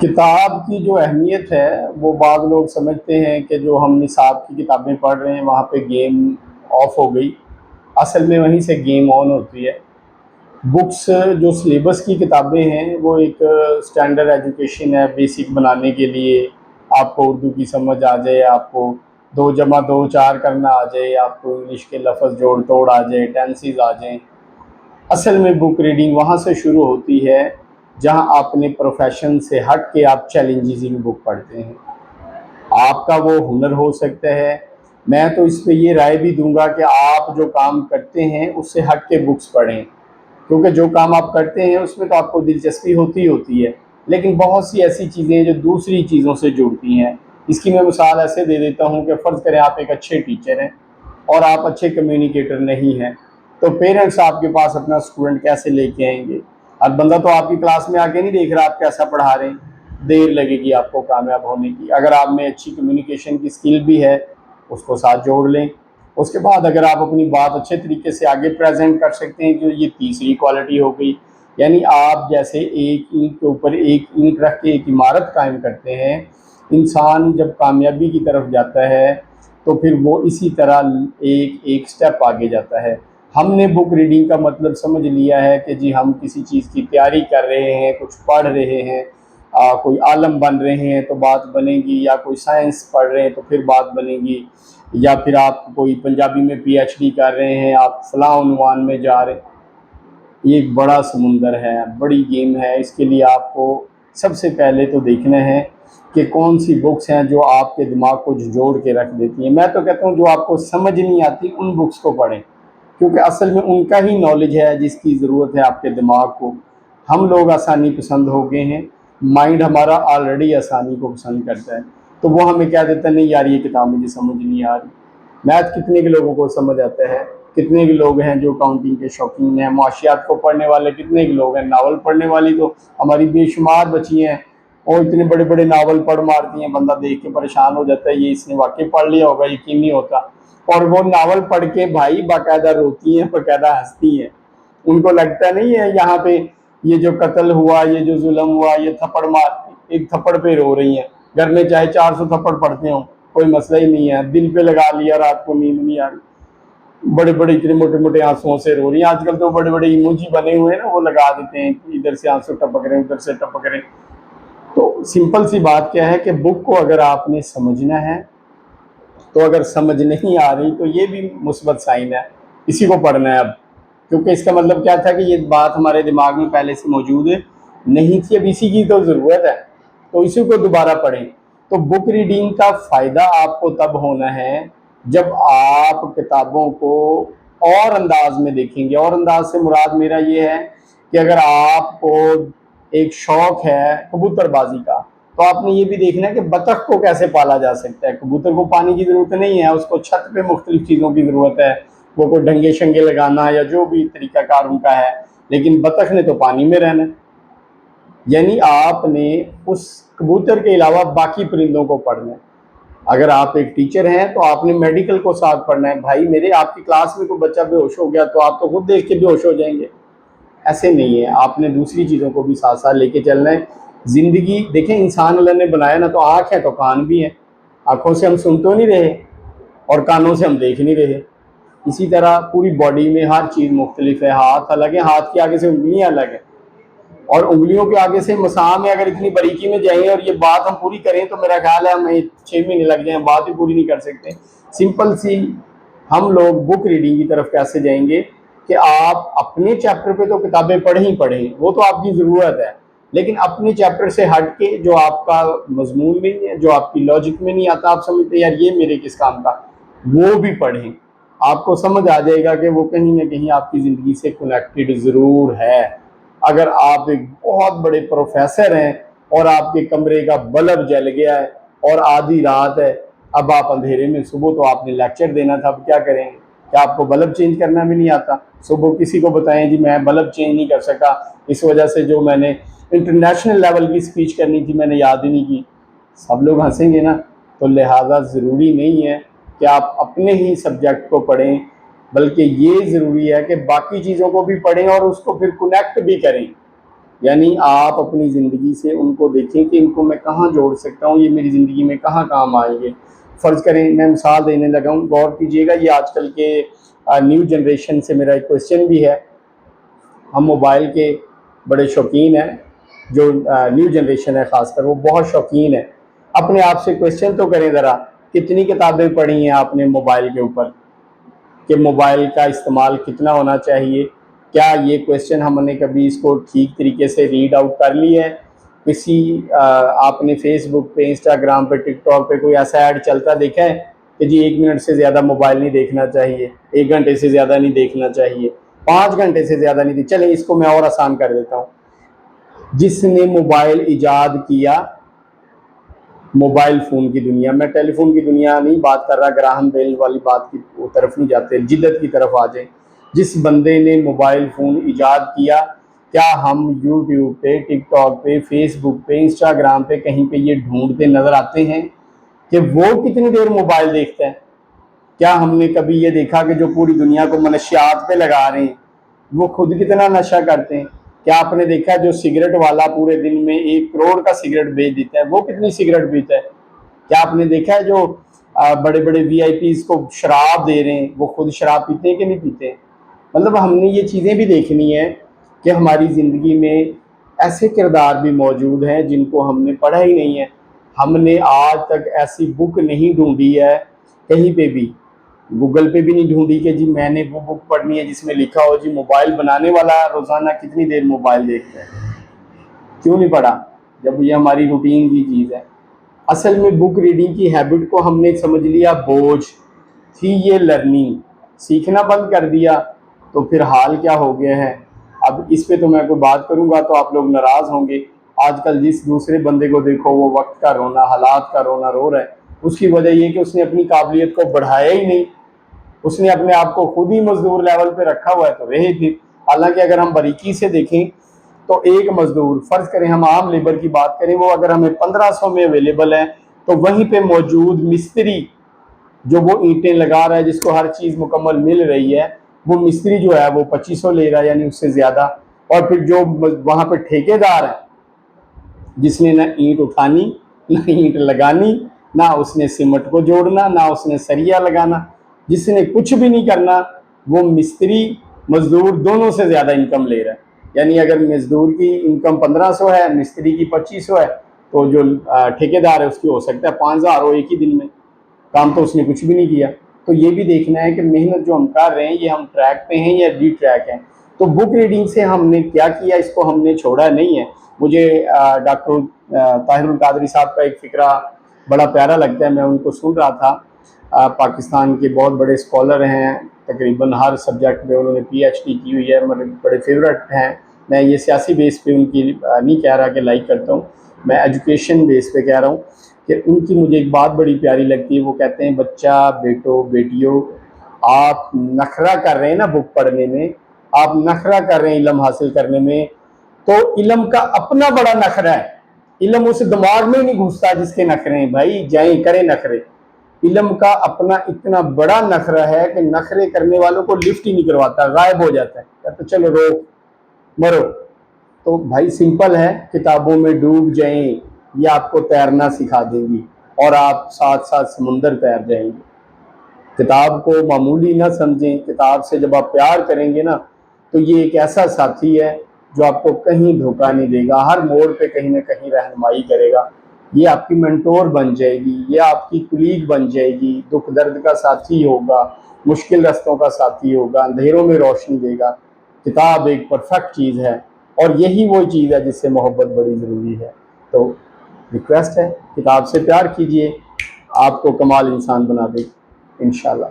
کتاب کی جو اہمیت ہے وہ بعض لوگ سمجھتے ہیں کہ جو ہم نصاب کی کتابیں پڑھ رہے ہیں وہاں پہ گیم آف ہو گئی، اصل میں وہیں سے گیم آن ہوتی ہے۔ بکس جو سلیبس کی کتابیں ہیں وہ ایک سٹینڈرڈ ایجوکیشن ہے، بیسک بنانے کے لیے، آپ کو اردو کی سمجھ آ جائے، آپ کو 2+2=4 کرنا آ جائے، آپ کو انگلش کے لفظ جوڑ توڑ آ جائے، ٹینسز آ جائیں۔ اصل میں بک ریڈنگ وہاں سے شروع ہوتی ہے جہاں آپ اپنے پروفیشن سے ہٹ کے آپ چیلنجنگ بک پڑھتے ہیں۔ آپ کا وہ ہنر ہو سکتا ہے۔ میں تو اس پہ یہ رائے بھی دوں گا کہ آپ جو کام کرتے ہیں اس سے ہٹ کے بکس پڑھیں، کیونکہ جو کام آپ کرتے ہیں اس میں تو آپ کو دلچسپی ہوتی ہے، لیکن بہت سی ایسی چیزیں ہیں جو دوسری چیزوں سے جڑتی ہیں۔ اس کی میں مثال ایسے دے دیتا ہوں کہ فرض کریں آپ ایک اچھے ٹیچر ہیں اور آپ اچھے کمیونیکیٹر نہیں ہیں، تو پیرنٹس آپ کے پاس اپنا اسٹوڈنٹ کیسے لے کے آئیں گے؟ اب بندہ تو آپ کی کلاس میں آ کے نہیں دیکھ رہا آپ کیسا پڑھا رہے ہیں، دیر لگے گی آپ کو کامیاب ہونے کی۔ اگر آپ میں اچھی کمیونیکیشن کی سکل بھی ہے اس کو ساتھ جوڑ لیں۔ اس کے بعد اگر آپ اپنی بات اچھے طریقے سے آگے پریزنٹ کر سکتے ہیں، جو یہ تیسری کوالٹی ہو گئی، یعنی آپ جیسے ایک اینٹ کے اوپر ایک اینٹ رکھ کے ایک عمارت قائم کرتے ہیں۔ انسان جب کامیابی کی طرف جاتا ہے تو پھر وہ اسی طرح ایک سٹیپ آگے جاتا ہے۔ ہم نے بک ریڈنگ کا مطلب سمجھ لیا ہے کہ جی ہم کسی چیز کی تیاری کر رہے ہیں، کچھ پڑھ رہے ہیں، کوئی عالم بن رہے ہیں تو بات بنے گی، یا کوئی سائنس پڑھ رہے ہیں تو پھر بات بنے گی، یا پھر آپ کوئی پنجابی میں پی ایچ ڈی کر رہے ہیں، آپ فلاں عنوان میں جا رہے ہیں۔ یہ ایک بڑا سمندر ہے، بڑی گیم ہے۔ اس کے لیے آپ کو سب سے پہلے تو دیکھنا ہے کہ کون سی بکس ہیں جو آپ کے دماغ کو جوڑ کے رکھ دیتی ہیں۔ میں تو کہتا ہوں جو آپ کو سمجھ نہیں آتی ان بکس کو پڑھیں، کیونکہ اصل میں ان کا ہی نالج ہے جس کی ضرورت ہے آپ کے دماغ کو۔ ہم لوگ آسانی پسند ہو گئے ہیں، مائنڈ ہمارا آلریڈی آسانی کو پسند کرتا ہے، تو وہ ہمیں کہہ دیتا ہے نہیں یار یہ کتاب مجھے سمجھ نہیں آ رہی۔ میتھ کتنے کے لوگوں کو سمجھ آتا ہے؟ کتنے کے لوگ ہیں جو اکاؤنٹنگ کے شوقین ہیں؟ معاشیات کو پڑھنے والے کتنے کے لوگ ہیں؟ ناول پڑھنے والی تو ہماری بے شمار بچی ہیں، اور اتنے بڑے بڑے ناول پڑھ مارتی ہیں، بندہ دیکھ کے پریشان ہو جاتا ہے یہ اس نے واقعی پڑھ لیا ہوگا، یقین نہیں ہوتا۔ اور وہ ناول پڑھ کے بھائی باقاعدہ روتی ہیں، باقاعدہ ہنستی ہیں۔ ان کو لگتا نہیں ہے یہاں پہ یہ جو قتل ہوا، یہ جو ظلم ہوا، یہ تھپڑ مار ایک تھپڑ پہ رو رہی ہیں، گھر میں چاہے 400 تھپڑ پڑتے ہوں کوئی مسئلہ ہی نہیں ہے، دل پہ لگا لیا، رات کو نیند نہیں آ رہی، بڑے بڑے اتنے موٹے موٹے آنسوؤں سے رو رہی ہیں۔ آج کل تو بڑے بڑے ایموجی بنے ہوئے ہیں نا، وہ لگا دیتے ہیں، ادھر سے آنسو ٹپک رہے ہیں، ادھر سے ٹپک رہے ہیں۔ تو سمپل سی بات کیا ہے کہ بک کو اگر آپ نے سمجھنا ہے تو اگر سمجھ نہیں آ رہی تو یہ بھی مثبت سائن ہے، اسی کو پڑھنا ہے اب، کیونکہ اس کا مطلب کیا تھا کہ یہ بات ہمارے دماغ میں پہلے سے موجود نہیں تھی، اب اسی کی تو ضرورت ہے، تو اسی کو دوبارہ پڑھیں۔ تو بک ریڈنگ کا فائدہ آپ کو تب ہونا ہے جب آپ کتابوں کو اور انداز میں دیکھیں گے۔ اور انداز سے مراد میرا یہ ہے کہ اگر آپ کو ایک شوق ہے کبوتر بازی کا، تو آپ نے یہ بھی دیکھنا ہے کہ بطخ کو کیسے پالا جا سکتا ہے۔ کبوتر کو پانی کی ضرورت نہیں ہے، اس کو چھت پہ مختلف چیزوں کی ضرورت ہے، وہ کوئی ڈھنگے شنگے لگانا یا جو بھی طریقہ کار ان کا ہے، لیکن بطخ نے تو پانی میں رہنا ہے۔ یعنی آپ نے اس کبوتر کے علاوہ باقی پرندوں کو پڑھنا ہے۔ اگر آپ ایک ٹیچر ہیں تو آپ نے میڈیکل کو ساتھ پڑھنا ہے۔ بھائی میرے آپ کی کلاس میں کوئی بچہ بے ہوش ہو گیا تو آپ تو خود دیکھ کے بے ہوش ہو جائیں گے، ایسے نہیں ہے، آپ نے دوسری چیزوں کو بھی ساتھ ساتھ لے کے چلنا ہے۔ زندگی دیکھیں، انسان اللہ نے بنایا نا، تو آنکھ ہے تو کان بھی ہے، آنکھوں سے ہم سن تو نہیں رہے اور کانوں سے ہم دیکھ نہیں رہے۔ اسی طرح پوری باڈی میں ہر چیز مختلف ہے، ہاتھ الگ ہے، ہاتھ کے آگے سے انگلیاں الگ ہیں، اور انگلیوں کے آگے سے مسام میں اگر اتنی باریکی میں جائیں اور یہ بات ہم پوری کریں تو میرا خیال ہے ہمیں 6 مہینے لگ جائیں، بات ہی پوری نہیں کر سکتے۔ سمپل سی ہم لوگ بک ریڈنگ کی طرف کیسے جائیں گے کہ آپ اپنے چیپٹر پہ تو کتابیں پڑھیں، وہ تو آپ کی ضرورت ہے، لیکن اپنے چیپٹر سے ہٹ کے جو آپ کا مضمون میں نہیں ہے، جو آپ کی لاجک میں نہیں آتا، آپ سمجھتے یار یہ میرے کس کام کا، وہ بھی پڑھیں۔ آپ کو سمجھ آ جائے گا کہ وہ کہیں نہ کہیں آپ کی زندگی سے کنیکٹڈ ضرور ہے۔ اگر آپ ایک بہت بڑے پروفیسر ہیں اور آپ کے کمرے کا بلب جل گیا ہے اور آدھی رات ہے، اب آپ اندھیرے میں، صبح تو آپ نے لیکچر دینا تھا، اب کیا کریں گے؟ کیا آپ کو بلب چینج کرنا بھی نہیں آتا؟ صبح کسی کو بتائیں جی میں بلب چینج نہیں کر سکا، اس وجہ سے جو میں نے انٹرنیشنل لیول کی سپیچ کرنی تھی میں نے یاد ہی نہیں کی، سب لوگ ہنسیں گے نا۔ تو لہٰذا ضروری نہیں ہے کہ آپ اپنے ہی سبجیکٹ کو پڑھیں، بلکہ یہ ضروری ہے کہ باقی چیزوں کو بھی پڑھیں اور اس کو پھر کنیکٹ بھی کریں۔ یعنی آپ اپنی زندگی سے ان کو دیکھیں کہ ان کو میں کہاں جوڑ سکتا ہوں، یہ میری زندگی میں کہاں کام آئیں گے۔ فرض کریں میں مثال دینے لگا ہوں، غور کیجئے گا، یہ آج کل کے نیو جنریشن سے میرا ایک کویسچن بھی ہے۔ ہم موبائل کے بڑے شوقین ہیں، جو نیو جنریشن ہے خاص کر وہ بہت شوقین ہے۔ اپنے آپ سے کویسچن تو کریں ذرا، کتنی کتابیں پڑھی ہیں آپ نے موبائل کے اوپر، کہ موبائل کا استعمال کتنا ہونا چاہیے؟ کیا یہ کویسچن ہم نے کبھی اس کو ٹھیک طریقے سے ریڈ آؤٹ کر لی ہے؟ کسی آپ نے فیس بک پہ، انسٹاگرام پہ، ٹک ٹاک پہ کوئی ایسا ایڈ چلتا دیکھا ہے کہ جی 1 منٹ سے زیادہ موبائل نہیں دیکھنا چاہیے، 1 گھنٹے سے زیادہ نہیں دیکھنا چاہیے، 5 گھنٹے سے زیادہ نہیں چلیں اس کو میں اور آسان کر دیتا ہوں۔ جس نے موبائل ایجاد کیا، موبائل فون کی دنیا، میں ٹیلی فون کی دنیا نہیں بات کر رہا، گراہم بیل والی بات کی طرف نہیں جاتے، جدت کی طرف آ جائیں۔ جس بندے نے موبائل فون ایجاد کیا، کیا ہم یوٹیوب پہ، ٹک ٹاک پہ، فیس بک پہ، انسٹاگرام پہ کہیں پہ یہ ڈھونڈتے نظر آتے ہیں کہ وہ کتنی دیر موبائل دیکھتا ہے؟ کیا ہم نے کبھی یہ دیکھا کہ جو پوری دنیا کو منشیات پہ لگا رہے ہیں وہ خود کتنا نشہ کرتے ہیں؟ کیا آپ نے دیکھا جو سگریٹ والا پورے دن میں 1 کروڑ کا سگریٹ بیچ دیتا ہے وہ کتنی سگریٹ پیتا ہے؟ کیا آپ نے دیکھا ہے جو بڑے بڑے وی آئی پیز کو شراب دے رہے ہیں وہ خود شراب پیتے ہیں کہ نہیں پیتے؟ مطلب ہم نے یہ چیزیں بھی دیکھنی ہے کہ ہماری زندگی میں ایسے کردار بھی موجود ہیں جن کو ہم نے پڑھا ہی نہیں ہے۔ ہم نے آج تک ایسی بک نہیں ڈھونڈی ہے کہیں پہ بھی، گوگل پہ بھی نہیں ڈھونڈی کہ جی میں نے وہ بک پڑھنی ہے جس میں لکھا ہو جی موبائل بنانے والا روزانہ کتنی دیر موبائل دیکھتا ہے۔ کیوں نہیں پڑھا جب یہ ہماری روٹین کی چیز ہے؟ اصل میں بک ریڈنگ کی ہیبٹ کو ہم نے سمجھ لیا بوجھ تھی، یہ لرننگ سیکھنا بند کر دیا تو پھر حال کیا ہو گیا ہے۔ اب اس پہ تو میں کوئی بات کروں گا تو آپ لوگ ناراض ہوں گے۔ آج کل جس دوسرے بندے کو دیکھو وہ وقت کا رونا، حالات کا رونا رو رہا ہے، اس کی وجہ یہ کہ اس نے اپنی قابلیت کو بڑھایا ہی نہیں، اس نے اپنے آپ کو خود ہی مزدور لیول پہ رکھا ہوا ہے تو رہے پھر۔ حالانکہ اگر ہم باریکی سے دیکھیں تو ایک مزدور، فرض کریں ہم عام لیبر کی بات کریں، وہ اگر ہمیں 1500 میں اویلیبل ہے تو وہیں پہ موجود مستری جو وہ اینٹیں لگا رہا ہے، جس کو ہر چیز مکمل مل رہی ہے، وہ مستری جو ہے وہ 2500 لے رہا ہے، یعنی اس سے زیادہ۔ اور پھر جو وہاں پہ ٹھیکے دار ہے جس نے نہ اینٹ اٹھانی، نہ اینٹ لگانی، نہ اس نے سیمنٹ کو جوڑنا، نہ اس نے سریا لگانا، جس نے کچھ بھی نہیں کرنا، وہ مستری مزدور دونوں سے زیادہ انکم لے رہا ہے۔ یعنی اگر مزدور کی انکم 1500 ہے، مستری کی 2500 ہے، تو جو ٹھیکیدار ہے اس کی ہو سکتا ہے 5000 ہو ایک ہی دن میں، کام تو اس نے کچھ بھی نہیں کیا۔ تو یہ بھی دیکھنا ہے کہ محنت جو ہم کر رہے ہیں یہ ہم ٹریک پہ ہیں یا ڈی ٹریک ہیں۔ تو بک ریڈنگ سے ہم نے کیا کیا، اس کو ہم نے چھوڑا نہیں ہے۔ مجھے ڈاکٹر طاہر القادری صاحب کا ایک فقرہ بڑا پیارا لگتا ہے، میں ان کو سن رہا تھا۔ پاکستان کے بہت بڑے اسکالر ہیں، تقریباً ہر سبجیکٹ میں انہوں نے پی ایچ ڈی کی ہوئی ہے، میرے بڑے فیورٹ ہیں۔ میں یہ سیاسی بیس پہ ان کی نہیں کہہ رہا کہ لائک کرتا ہوں، میں ایجوکیشن بیس پہ کہہ رہا ہوں کہ ان کی مجھے ایک بات بڑی پیاری لگتی ہے۔ وہ کہتے ہیں بچہ، بیٹو، بیٹیوں، آپ نخرہ کر رہے ہیں نا بک پڑھنے میں، آپ نخرہ کر رہے ہیں علم حاصل کرنے میں، تو علم کا اپنا بڑا نخرہ ہے، علم اس دماغ میں نہیں گھستا جس کے نخرے ہیں، بھائی جائیں کریں نخرے۔ علم کا اپنا اتنا بڑا نخرہ ہے کہ نخرے کرنے والوں کو لفٹ ہی نہیں کرواتا، غائب ہو جاتا ہے، کہتا چلو رو مرو۔ تو بھائی سمپل ہے، کتابوں میں ڈوب جائیں، یہ آپ کو تیرنا سکھا دیں گی اور آپ ساتھ ساتھ سمندر تیر جائیں گے۔ کتاب کو معمولی نہ سمجھیں، کتاب سے جب آپ پیار کریں گے نا تو یہ ایک ایسا ساتھی ہے جو آپ کو کہیں دھوکہ نہیں دے گا، ہر موڑ پہ کہیں نہ کہیں رہنمائی کرے گا، یہ آپ کی منٹور بن جائے گی، یہ آپ کی کلیگ بن جائے گی، دکھ درد کا ساتھی ہوگا، مشکل رستوں کا ساتھی ہوگا، اندھیروں میں روشنی دے گا۔ کتاب ایک پرفیکٹ چیز ہے اور یہی وہ چیز ہے جس سے محبت بڑی ضروری ہے۔ تو ریکویسٹ ہے کتاب سے پیار کیجئے، آپ کو کمال انسان بنا دے انشاءاللہ۔